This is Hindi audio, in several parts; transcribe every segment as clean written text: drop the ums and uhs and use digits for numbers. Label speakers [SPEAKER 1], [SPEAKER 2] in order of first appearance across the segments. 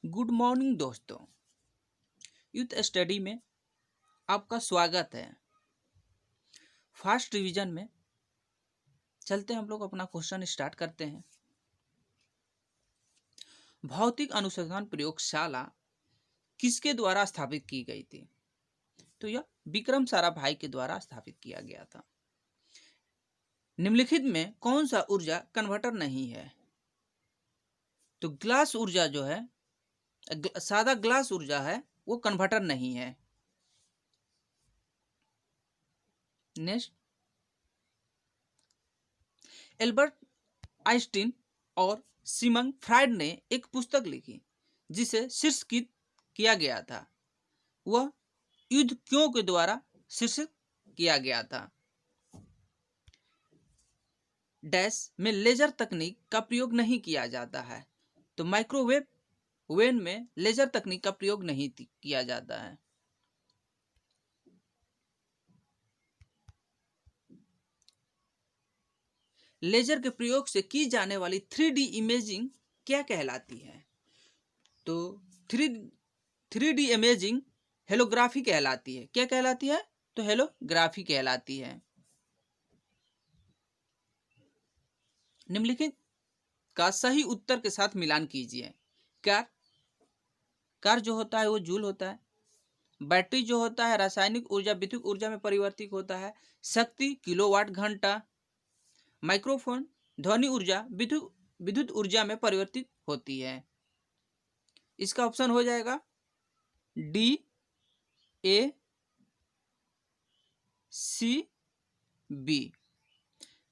[SPEAKER 1] गुड मॉर्निंग दोस्तों। यूथ स्टडी में आपका स्वागत है। फास्ट रिवीजन में चलते हम लोग अपना क्वेश्चन स्टार्ट करते हैं। भौतिक अनुसंधान प्रयोगशाला किसके द्वारा स्थापित की गई थी? तो यह विक्रम साराभाई के द्वारा स्थापित किया गया था। निम्नलिखित में कौन सा ऊर्जा कन्वर्टर नहीं है? तो ग्लास ऊर्जा जो है, सादा ग्लास ऊर्जा है, वो कन्वर्टर नहीं है। नेक्स्ट, एल्बर्ट आइंस्टीन और सिमन फ्राइड ने एक पुस्तक लिखी जिसे शीर्षित किया गया था। वह युद्ध क्यों के द्वारा शीर्षित किया गया था? डैश में लेजर तकनीक का प्रयोग नहीं किया जाता है। तो माइक्रोवेव ओवन में लेजर तकनीक का प्रयोग नहीं किया जाता है। लेजर के प्रयोग से की जाने वाली 3D इमेजिंग क्या कहलाती है? तो 3D इमेजिंग हेलोग्राफी कहलाती है। क्या कहलाती है? तो हेलोग्राफी कहलाती है। निम्नलिखित का सही उत्तर के साथ मिलान कीजिए। कार जो होता है वो जूल होता है। बैटरी जो होता है रासायनिक ऊर्जा विद्युत ऊर्जा में परिवर्तित होता है। शक्ति किलोवाट घंटा। माइक्रोफोन ध्वनि ऊर्जा विद्युत ऊर्जा में परिवर्तित होती है। इसका ऑप्शन हो जाएगा D A C B.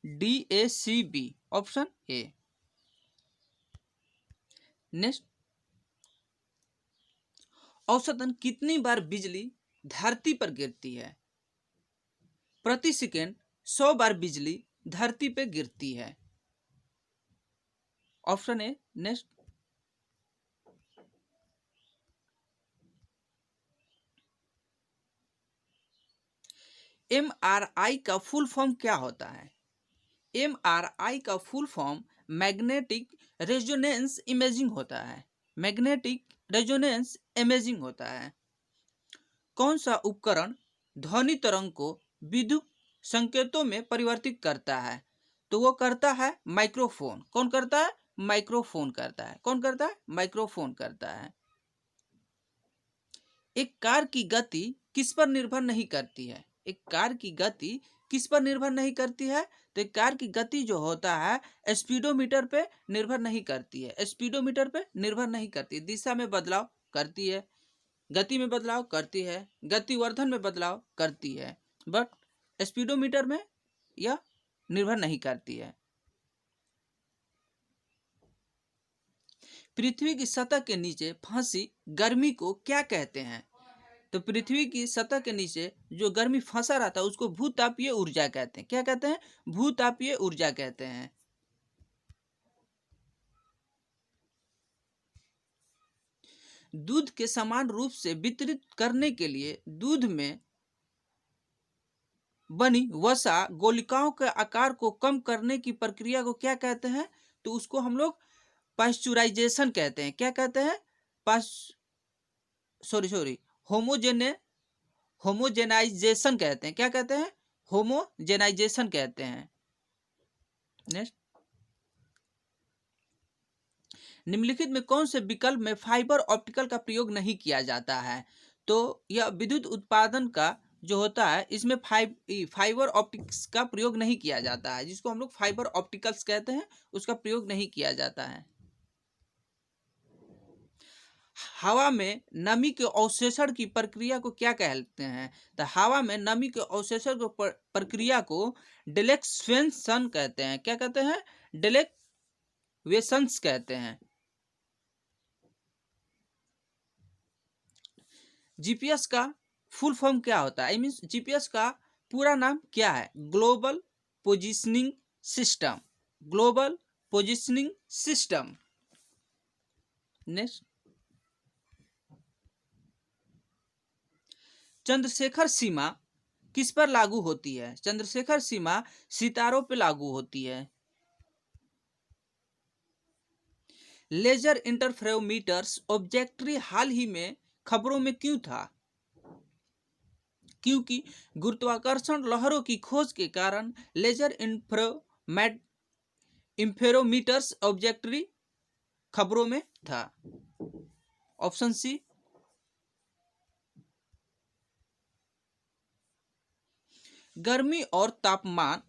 [SPEAKER 1] DACB option A. Next, औसतन कितनी बार बिजली धरती पर गिरती है? प्रति सेकंड 100 बार बिजली धरती पर गिरती है। Option A. नेक्स्ट, MRI का फुल फॉर्म क्या होता है? MRI का full form magnetic resonance imaging होता है। मैग्नेटिक रेजोनेंस इमेजिंग होता है। कौन सा उपकरण ध्वनि तरंग को विद्युत संकेतों में परिवर्तित करता है? तो वो करता है माइक्रोफोन। कौन करता है? माइक्रोफोन करता है। कौन करता है? माइक्रोफोन करता है। एक कार की गति किस पर निर्भर नहीं करती है? एक कार की गति किस पर निर्भर नहीं करती है? तो एक कार की गति जो होता है स्पीडोमीटर पे निर्भर नहीं करती है। स्पीडोमीटर पे निर्भर नहीं करती। दिशा में बदलाव करती है, गति में बदलाव करती है, गतिवर्धन में बदलाव करती है, बट स्पीडोमीटर में यह निर्भर नहीं करती है। पृथ्वी की सतह के नीचे फंसी गर्मी को क्या कहते हैं? तो पृथ्वी की सतह के नीचे जो गर्मी फंसा रहता है उसको भूतापीय ऊर्जा कहते हैं। क्या कहते हैं? भूतापीय ऊर्जा कहते हैं। दूध के समान रूप से वितरित करने के लिए दूध में बनी वसा गोलिकाओं के आकार को कम करने की प्रक्रिया को क्या कहते हैं? तो उसको हम लोग पाश्चुराइजेशन कहते हैं। क्या कहते हैं? होमोजेनाइजेशन कहते हैं। क्या कहते हैं? होमोजेनाइजेशन कहते हैं। नेक्स्ट, निम्नलिखित में कौन से विकल्प में फाइबर ऑप्टिकल का प्रयोग नहीं किया जाता है? तो यह विद्युत उत्पादन का जो होता है इसमें फाइबर ऑप्टिक्स का प्रयोग नहीं किया जाता है, जिसको हम लोग फाइबर ऑप्टिकल्स कहते हैं, उसका प्रयोग नहीं किया जाता है। हवा में नमी के अवशोषण की प्रक्रिया को क्या कहते हैं? तो हवा में नमी के अवशोषण को प्रक्रिया को डिलेक्वेशन कहते हैं। क्या कहते हैं? डिलेक्वेशंस कहते हैं। जीपीएस का फुल फॉर्म क्या होता है? मीन्स जीपीएस का पूरा नाम क्या है? Global positioning system. Global positioning system. Next, Chandrashekhar सीमा किस पर लागू होती है? चंद्रशेखर सीमा सितारों पर लागू होती है। लेजर इंटरफेरोमीटर्स ऑब्जेक्टरी हाल ही में खबरों में क्यों था? क्योंकि गुरुत्वाकर्षण लहरों की खोज के कारण लेजर इंफेरोमीटर्स ऑब्जेक्टरी खबरों में था। Option C. गर्मी और तापमान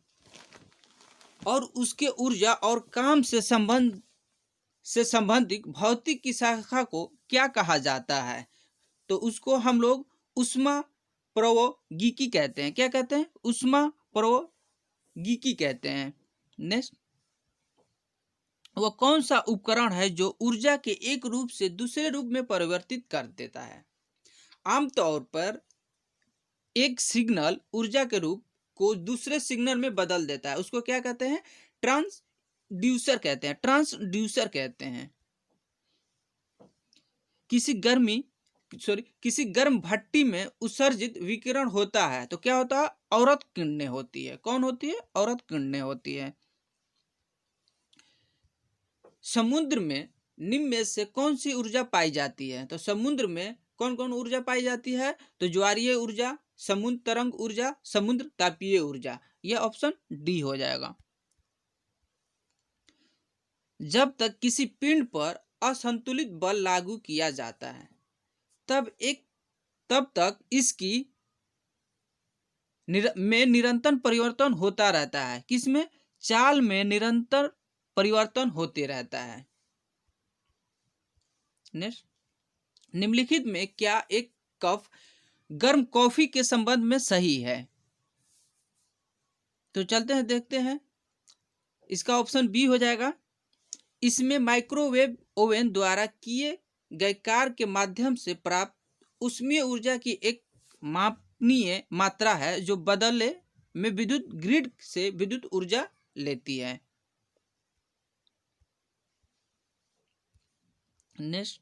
[SPEAKER 1] और उसके ऊर्जा और काम से संबंधित भौतिक की शाखा को क्या कहा जाता है? तो उसको हम लोग उष्मा प्रवैगिकी कहते हैं। क्या कहते हैं? उष्मा प्रवैगिकी कहते हैं। नेक्स्ट, वह कौन सा उपकरण है जो ऊर्जा के एक रूप से दूसरे रूप में परिवर्तित कर देता है? आमतौर पर एक सिग्नल ऊर्जा के रूप को दूसरे सिग्नल में बदल देता है, उसको क्या कहते हैं? ट्रांसड्यूसर कहते हैं। ट्रांसड्यूसर कहते हैं। किसी गर्म भट्टी में उत्सर्जित विकिरण होता है तो क्या होता है? औरत किरणें होती है। कौन होती है? औरत किरणें होती है। समुद्र में निम्न में से कौन सी ऊर्जा पाई जाती है? तो समुद्र में कौन कौन ऊर्जा पाई जाती है? तो ज्वारीय ऊर्जा, समुद्र तरंग ऊर्जा, समुद्र तापीय ऊर्जा। यह ऑप्शन डी हो जाएगा। जब तक किसी पिंड पर असंतुलित बल लागू किया जाता है तब तक इसकी में निरंतर परिवर्तन होता रहता है। किसमें? चाल में निरंतर परिवर्तन होते रहता है। नेक्स्ट, निम्नलिखित में क्या एक कप गर्म कॉफी के संबंध में सही है? तो चलते हैं देखते हैं। इसका ऑप्शन बी हो जाएगा। इसमें माइक्रोवेव ओवन द्वारा किए गए कार्य के माध्यम से प्राप्त ऊष्मीय ऊर्जा की एक मापनीय मात्रा है जो बदले में विद्युत ग्रिड से विद्युत ऊर्जा लेती है। नेक्स्ट,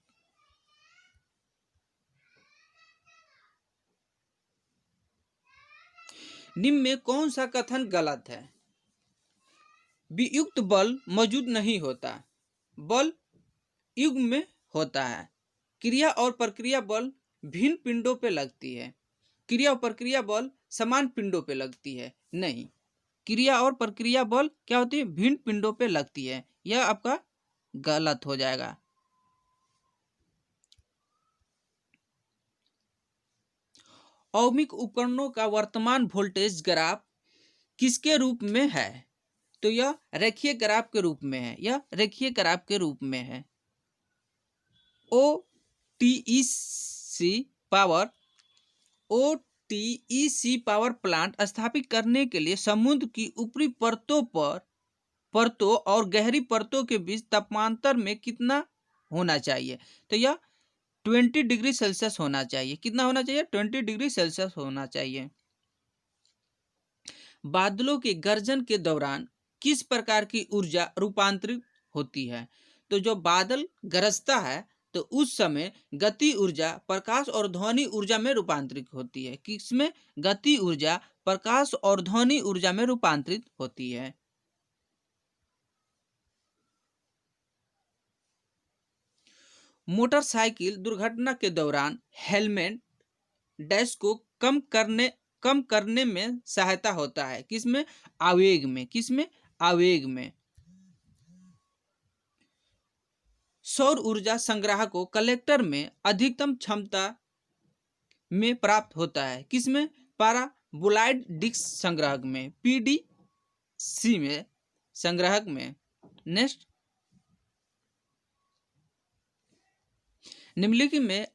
[SPEAKER 1] निम्न में कौन सा कथन गलत है? वियुक्त बल मौजूद नहीं होता, बल युग्म में होता है। क्रिया और प्रक्रिया बल भिन्न पिंडों पे लगती है। क्रिया और प्रक्रिया बल समान पिंडों पे लगती है। नहीं, क्रिया और प्रक्रिया बल क्या होती है? भिन्न पिंडों पे लगती है। यह आपका गलत हो जाएगा। ओमिक उपकरणों का वर्तमान वोल्टेज ग्राफ किसके रूप में है? तो यह रेखीय ग्राफ के रूप में है। यह रेखीय ग्राफ के रूप में है। ओटीईसी पावर प्लांट स्थापित करने के लिए समुद्र की ऊपरी परतों और गहरी परतों के बीच तापमांतर में कितना होना चाहिए? तो यह 20 डिग्री सेल्सियस होना चाहिए। कितना होना चाहिए? 20 डिग्री सेल्सियस होना चाहिए। बादलों के गर्जन के दौरान किस प्रकार की ऊर्जा रूपांतरित होती है? तो जो बादल गरजता है तो उस समय गति ऊर्जा प्रकाश और ध्वनि ऊर्जा में रूपांतरित होती है। किसमें? गति ऊर्जा प्रकाश और ध्वनि ऊर्जा में रूपांतरित होती है। मोटरसाइकिल दुर्घटना के दौरान हेलमेट डैश को कम करने में सहायता होता है। किसमें? आवेग में। किसमें? आवेग में। सौर ऊर्जा संग्राहकों कलेक्टर में अधिकतम क्षमता में प्राप्त होता है। किसमें? पैराबोलॉइड डिस्क संग्राहक में, पीडीसी में संग्राहक में। नेक्स्ट, निम्नलिखित में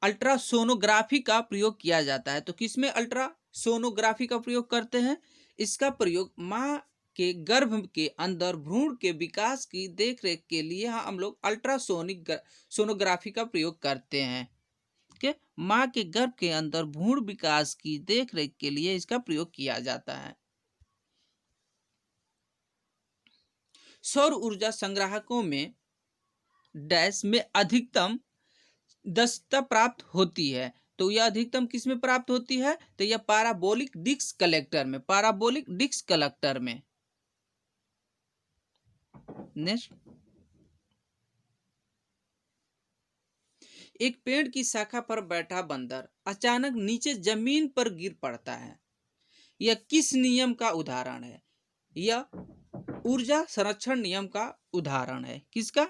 [SPEAKER 1] अल्ट्रासोनोग्राफी का प्रयोग किया जाता है। तो किसमें अल्ट्रासोनोग्राफी का प्रयोग करते हैं? इसका प्रयोग मां के गर्भ के अंदर भ्रूण के विकास की देखरेख के लिए हम लोग सोनोग्राफी का प्रयोग करते हैं। ठीक, मां के गर्भ के अंदर भ्रूण विकास की देखरेख के लिए इसका प्रयोग किया जाता है। सौर ऊर्जा संग्राहकों में डैश में अधिकतम दक्षता प्राप्त होती है। तो यह अधिकतम किस में प्राप्त होती है? तो यह पैराबोलिक डिस्क कलेक्टर में। पैराबोलिक डिस्क कलेक्टर में। नेक्स्ट, एक पेड़ की शाखा पर बैठा बंदर अचानक नीचे जमीन पर गिर पड़ता है। यह किस नियम का उदाहरण है? यह ऊर्जा संरक्षण नियम का उदाहरण है। किसका?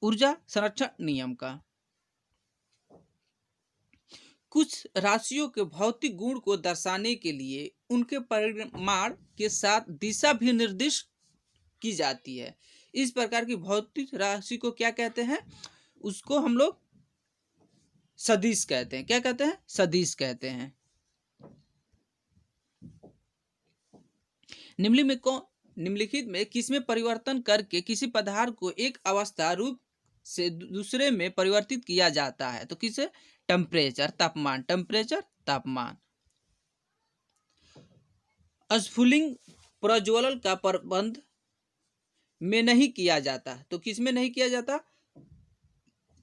[SPEAKER 1] ऊर्जा संरक्षण नियम का। कुछ राशियों के भौतिक गुण को दर्शाने के लिए उनके परिमाण के साथ दिशा भी निर्दिष्ट की जाती है। इस प्रकार की भौतिक राशि को क्या कहते हैं? उसको हम लोग सदिश कहते हैं। क्या कहते हैं? सदिश कहते हैं। निम्नलिखित में किसमें परिवर्तन करके किसी पदार्थ को एक अवस्था रूप से दूसरे में परिवर्तित किया जाता है? तो किसे? टेम्परेचर, तापमान। टेम्परेचर, तापमान। स्फुलिंग प्रज्वलन का प्रबंध में नहीं किया जाता, तो किस में नहीं किया जाता?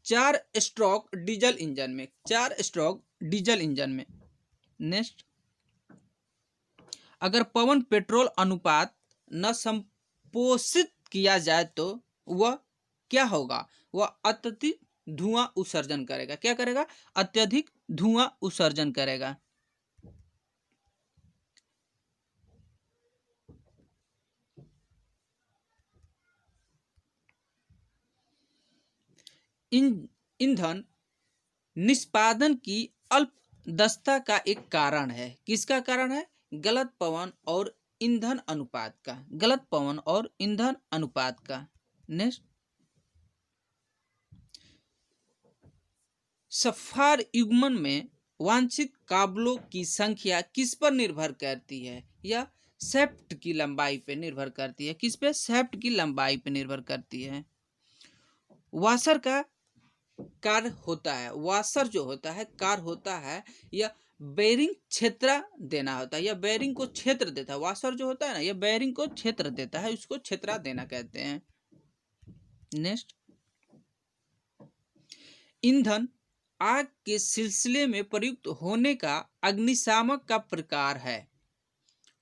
[SPEAKER 1] 4 स्ट्रोक डीजल इंजन में। 4 स्ट्रोक डीजल इंजन में। नेक्स्ट, अगर पवन पेट्रोल अनुपात न संपोषित किया जाए तो वह क्या होगा? वह अत्यधिक धुआं उत्सर्जन करेगा। क्या करेगा? अत्यधिक धुआं उत्सर्जन करेगा। ईंधन निष्पादन की अल्पदक्षता का एक कारण है। किसका कारण है? गलत पवन और ईंधन अनुपात का। गलत पवन और ईंधन अनुपात का। नेक्स्ट, सफार युग्मन में वांछित काबलों की संख्या किस पर निर्भर करती है? यह शेफ्ट की लंबाई पर निर्भर करती है। किस पे? शेफ्ट की लंबाई पर निर्भर करती है। वाशर का कार्य होता है, वाशर जो होता है कार्य होता है, यह बेरिंग क्षेत्र देना होता है। यह बेरिंग को क्षेत्र देता है। वाशर जो होता है ना, यह बेरिंग को क्षेत्र देता है, उसको क्षेत्र देना कहते हैं। नेक्स्ट, ईंधन आग के सिलसिले में प्रयुक्त होने का अग्निशामक का प्रकार है।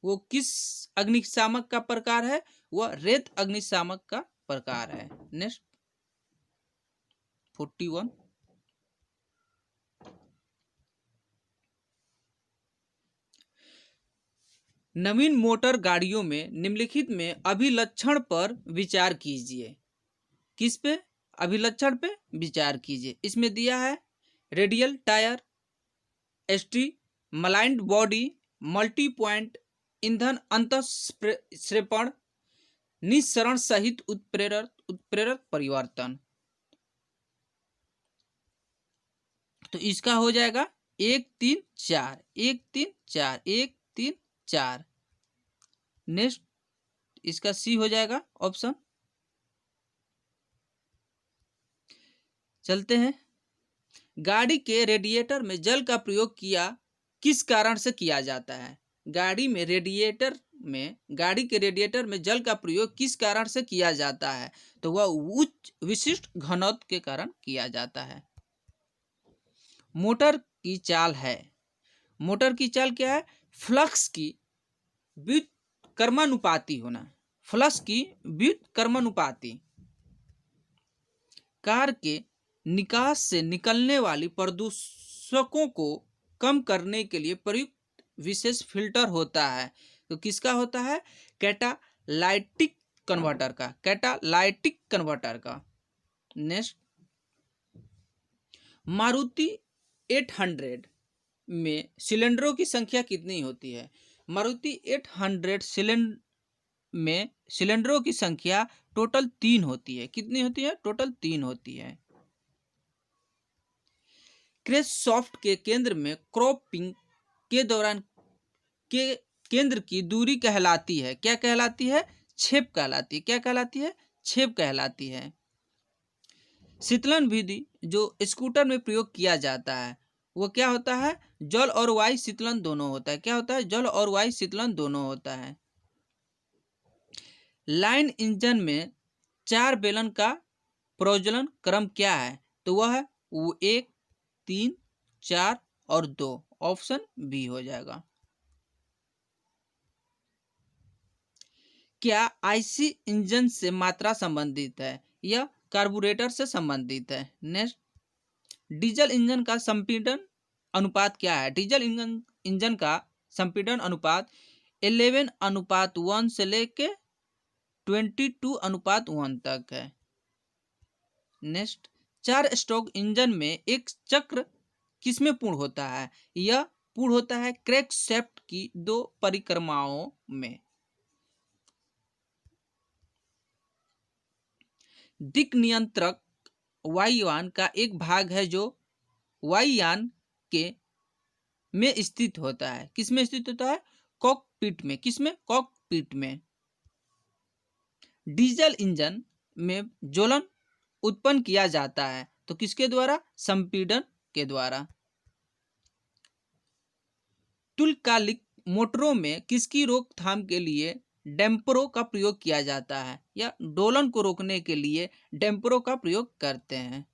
[SPEAKER 1] वो किस अग्निशामक का प्रकार है? वह रेत अग्निशामक का प्रकार है। नेक्स्ट, 41, नवीन मोटर गाड़ियों में निम्नलिखित में अभिलक्षण पर विचार कीजिए। किस पे? अभिलक्षण पे विचार कीजिए। इसमें दिया है radial tyre, streamlined body, multi point, ईंधन अंतःश्रेपण, निस्सरण सहित उत्प्रेरक परिवर्तन। तो इसका हो जाएगा 1 3 4, 1 3 4, 1 3 4। नेक्स्ट, इसका सी हो जाएगा ऑप्शन। चलते हैं, गाड़ी के रेडिएटर में जल का प्रयोग किस कारण से किया जाता है? गाड़ी के रेडिएटर में जल का प्रयोग किस कारण से किया जाता है? तो वह उच्च विशिष्ट घनत्व के कारण किया जाता है। मोटर की चाल है। मोटर की चाल क्या है? फ्लक्स की व्युत्क्रमानुपाती होना। फ्लक्स की व्युत्क्रमानुपाती। कार के निकास से निकलने वाली प्रदूषकों को कम करने के लिए प्रयुक्त विशेष फिल्टर होता है। तो किसका होता है? कैटालाइटिक कन्वर्टर का। कैटालाइटिक कन्वर्टर का। नेक्स्ट, मारुति 800 में सिलेंडरों की संख्या कितनी होती है? मारुति 800 में सिलेंडरों की संख्या टोटल 3 होती है। कितनी होती है? टोटल 3 होती है। क्रैंकशाफ्ट के केंद्र में क्रॉपिंग के दौरान के केंद्र की दूरी कहलाती है। क्या कहलाती है? छेप कहलाती है। क्या कहलाती है? छेप कहलाती है। शीतलन विधि जो स्कूटर में प्रयोग किया जाता है वो क्या होता है? जल और वायु शीतलन दोनों होता है। क्या होता है? जल और वायु शीतलन दोनों होता है। लाइन इंजन में 4 बेलन का प्रज्वलन क्रम क्या है? तो वह है 1 3 4 और 2। ऑप्शन बी हो जाएगा। क्या आईसी इंजन से मात्रा संबंधित है या कार्बोरेटर से संबंधित है? नेक्स्ट, डीजल इंजन का संपीड़न अनुपात क्या है? डीजल इंजन का संपीड़न अनुपात 11:1 से लेके 22:1 तक है। नेक्स्ट, 4 स्ट्रोक इंजन में एक चक्र किसमें पूर्ण होता है? यह पूर्ण होता है क्रैंकशाफ्ट की 2 परिक्रमाओं में। दिक् नियंत्रक वायुयान का एक भाग है जो वायुयान के में स्थित होता है। किसमें स्थित होता है? कॉकपिट में। किसमें? कॉकपिट में। डीजल इंजन में ज्वलन उत्पन्न किया जाता है तो किसके द्वारा? संपीड़न के द्वारा। तुल्यकालिक मोटरों में किसकी रोकथाम के लिए डैम्परों का प्रयोग किया जाता है? या दोलन को रोकने के लिए डैम्परों का प्रयोग करते हैं।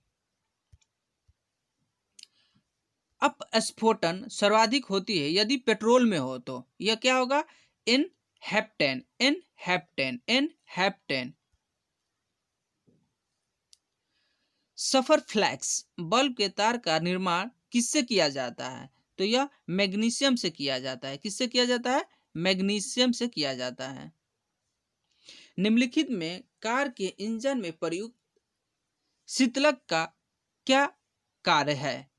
[SPEAKER 1] अपस्फोटन सर्वाधिक होती है यदि पेट्रोल में हो तो यह क्या होगा? N-heptane. N-heptane. N-heptane. Sulphur flax bulb के तार का निर्माण किससे किया जाता है? तो यह मैग्नीशियम से किया जाता है। किससे किया जाता है? मैग्नीशियम से किया जाता है। निम्नलिखित में कार के इंजन में प्रयुक्त शीतलक का क्या कार्य है?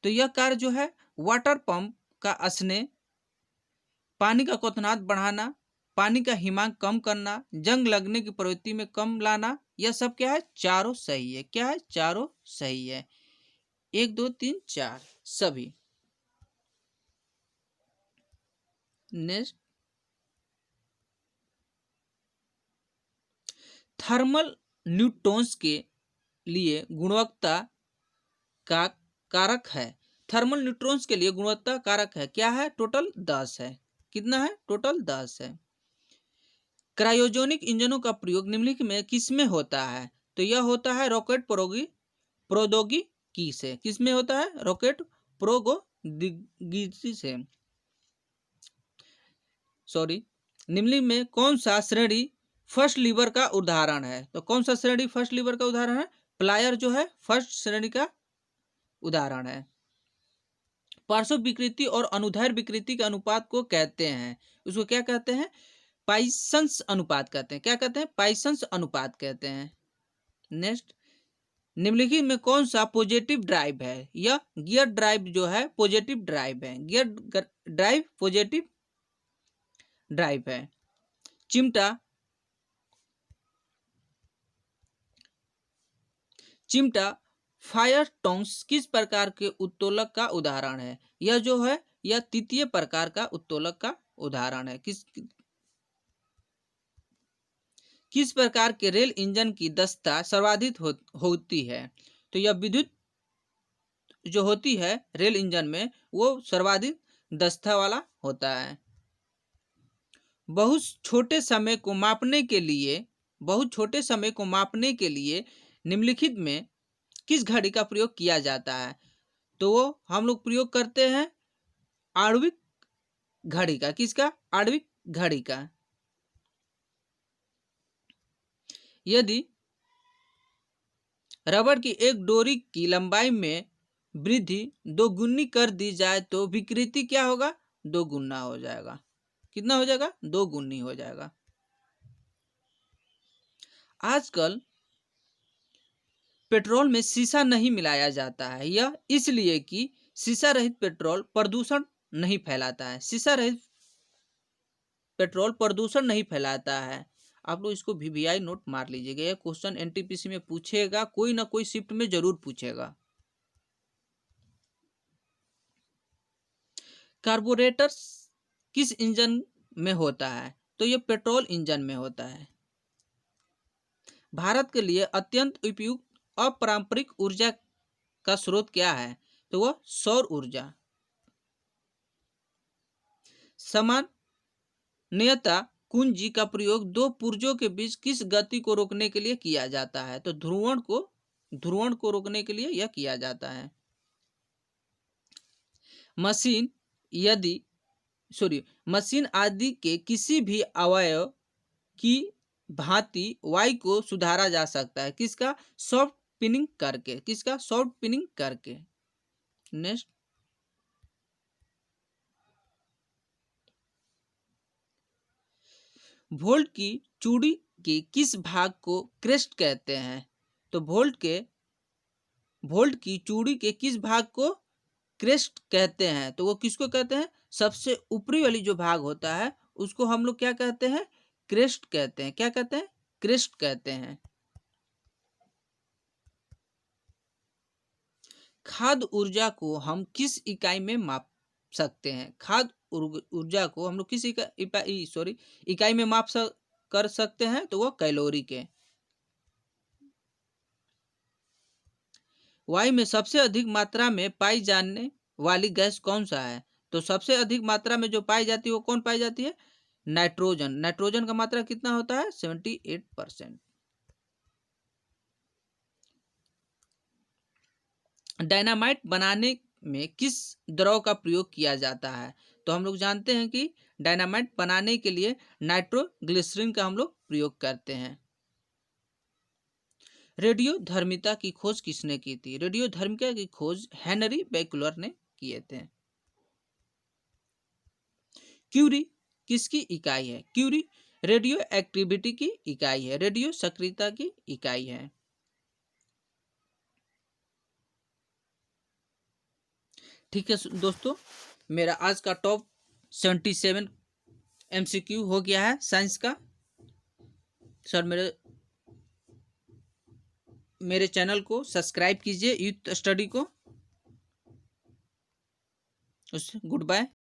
[SPEAKER 1] तो यह कार्य जो है वाटर पंप का स्नेह, पानी का क्वथनांक बढ़ाना, पानी का हिमांक कम करना, जंग लगने की प्रवृत्ति में कम लाना, यह सब क्या है? चारों सही है। क्या है? चारों सही है। 1 2 3 4 सभी। नेक्स्ट, थर्मल न्यूट्रॉन्स के लिए गुणवत्ता का कारक है। थर्मल न्यूट्रॉन्स के लिए गुणवत्ता कारक है क्या है? टोटल 10 है। कितना है? टोटल 10 है। क्रायोजेनिक इंजनों का प्रयोग निम्नलिखित में किसमें होता है? तो यह होता है रॉकेट प्रौद्योगिकी से। किसमें होता है? रॉकेट प्रौद्योगिकी से। सॉरी, निम्नलिखित में कौन सा श्रेणी फर्स्ट लीवर का उदाहरण है? तो कौन सा श्रेणी फर्स्ट लीवर का उदाहरण है? प्लायर जो है फर्स्ट श्रेणी का उदाहरण है। पार्श्व विकृति और अनुदैर्ध्य विकृति के अनुपात को कहते हैं, उसको क्या कहते हैं? पाइसन्स अनुपात कहते हैं। क्या कहते हैं? पाइसन्स अनुपात कहते हैं। नेक्स्ट, निम्नलिखित में कौन सा पॉजिटिव ड्राइव है? यह गियर ड्राइव जो है पॉजिटिव ड्राइव है। गियर ड्राइव पॉजिटिव ड्राइव है। चिमटा फायर टोंग्स किस प्रकार के उत्तोलक का उदाहरण है? यह जो है यह तृतीय प्रकार का उत्तोलक का उदाहरण है। किस प्रकार के रेल इंजन की दक्षता सर्वाधिक होती है? तो यह विद्युत जो होती है रेल इंजन में वो सर्वाधिक दक्षता वाला होता है। बहुत छोटे समय को मापने के लिए निम्नलिखित में किस घड़ी का प्रयोग किया जाता है? तो वो हम लोग प्रयोग करते हैं आणविक घड़ी का। किसका? आणविक घड़ी का। यदि रबड़ की एक डोरी की लंबाई में वृद्धि 2 गुनी कर दी जाए तो विकृति क्या होगा? 2 गुना हो जाएगा। कितना हो जाएगा? 2 गुनी हो जाएगा। आजकल पेट्रोल में शीशा नहीं मिलाया जाता है, यह इसलिए कि शीशा रहित पेट्रोल प्रदूषण नहीं फैलाता है। शीशा रहित पेट्रोल प्रदूषण नहीं फैलाता है। आप लोग इसको वीवीआई नोट मार लीजिएगा। यह क्वेश्चन एनटीपीसी में पूछेगा, कोई ना कोई शिफ्ट में जरूर पूछेगा। कार्बोरेटर किस इंजन में होता है? तो यह पेट्रोल इंजन में होता है। भारत के लिए अत्यंत उपयुक्त अपारंपरिक ऊर्जा का स्रोत क्या है? तो वह सौर ऊर्जा। सामान्यतः कुंजी का प्रयोग 2 पुर्जों के बीच किस गति को रोकने के लिए किया जाता है? तो ध्रुवण को रोकने के लिए यह किया जाता है। मशीन आदि के किसी भी अवयव की भांति वायु को सुधारा जा सकता है। किसका? सॉफ्ट पिनिंग करके, किसका, शॉर्ट पिनिंग करके। नेक्स्ट, वोल्ट की चूड़ी के किस भाग को क्रेस्ट कहते हैं? तो वोल्ट की चूड़ी के किस भाग को क्रेस्ट कहते हैं? तो वो किसको कहते हैं? सबसे ऊपरी वाली जो भाग होता है उसको हम लोग क्या कहते हैं? क्रेस्ट कहते हैं। क्या कहते हैं? क्रेस्ट कहते हैं। खाद्य ऊर्जा को हम किस इकाई में माप सकते हैं? खाद्य ऊर्जा को हम लोग किस इकाई में कर सकते हैं? तो वो कैलोरी के। वायु में सबसे अधिक मात्रा में पाई जाने वाली गैस कौन सा है? तो सबसे अधिक मात्रा में जो पाई जाती है वो कौन पाई जाती है? नाइट्रोजन। नाइट्रोजन का मात्रा कितना होता है? 78%। डायनामाइट बनाने में किस द्रव का प्रयोग किया जाता है? तो हम लोग जानते हैं कि डायनामाइट बनाने के लिए नाइट्रोग्लिसरीन का हम लोग प्रयोग करते हैं। रेडियोधर्मिता की खोज किसने की थी? रेडियोधर्मिता की खोज हेनरी बेकलर ने किए थे। क्यूरी किसकी इकाई है? क्यूरी रेडियो एक्टिविटी की इकाई है, रेडियो सक्रियता की इकाई है। ठीक है दोस्तों, मेरा आज का टॉप 77 MCQ हो गया है साइंस का। सर मेरे चैनल को सब्सक्राइब कीजिए, यूथ स्टडी को। Good bye.